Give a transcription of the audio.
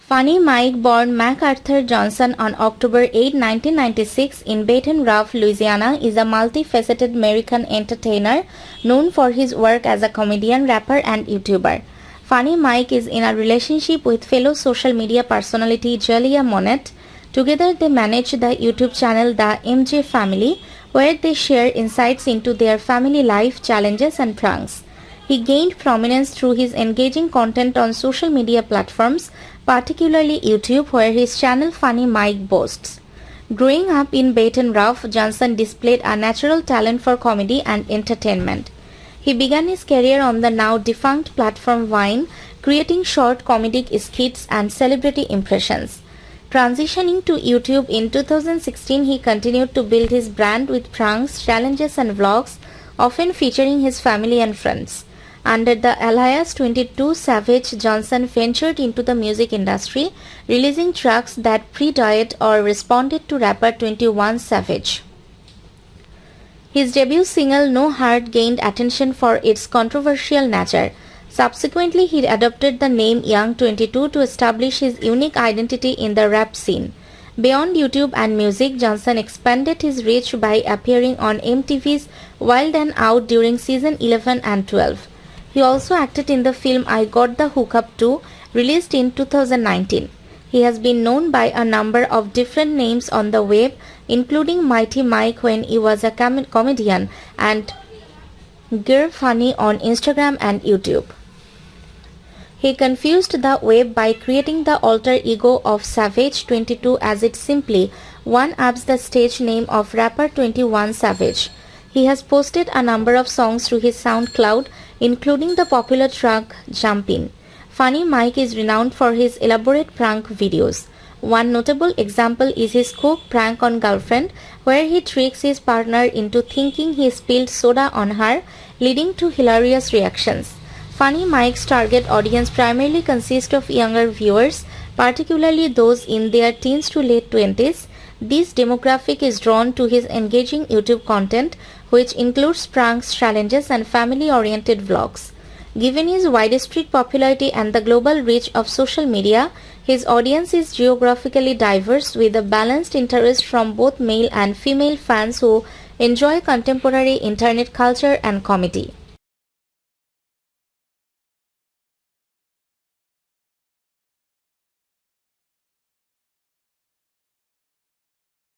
FunnyMike born MacArthur Johnson on October 8, 1996 in Baton Rouge, Louisiana is a multifaceted American entertainer known for his work as a comedian, rapper and YouTuber. FunnyMike is in a relationship with fellow social media personality Julia Monet. Together they manage the YouTube channel The MJ Family, where they share insights into their family life, challenges and pranks. He gained prominence through his engaging content on social media platforms, particularly YouTube, where his channel FunnyMike boasts. Growing up in Baton Rouge, Johnson displayed a natural talent for comedy and entertainment. He began his career on the now defunct platform Vine, creating short comedic skits and celebrity impressions. Transitioning to YouTube in 2016, he continued to build his brand with pranks, challenges and vlogs, often featuring his family and friends. Under the alias 22 Savage, Johnson ventured into the music industry, releasing tracks that predated or responded to rapper 21 Savage. His debut single No Heart gained attention for its controversial nature. Subsequently, he adopted the name Young 22 to establish his unique identity in the rap scene. Beyond YouTube and music, Johnson expanded his reach by appearing on MTV's Wild and Out during season 11 and 12. He also acted in the film I Got the Hookup 2, released in 2019. He has been known by a number of different names on the web, including Mighty Mike when he was a comedian and Gir Funny on Instagram and YouTube. He confused the web by creating the alter ego of Savage 22 as it simply one-ups the stage name of rapper 21 Savage. He has posted a number of songs through his SoundCloud, including the popular track Jumpin'. FunnyMike is renowned for his elaborate prank videos. One notable example is his Coke prank on girlfriend, where he tricks his partner into thinking he spilled soda on her, leading to hilarious reactions. FunnyMike's target audience primarily consists of younger viewers, particularly those in their teens to late 20s. This demographic is drawn to his engaging YouTube content, which includes pranks, challenges, and family-oriented vlogs. Given his widespread popularity and the global reach of social media, his audience is geographically diverse with a balanced interest from both male and female fans who enjoy contemporary internet culture and comedy.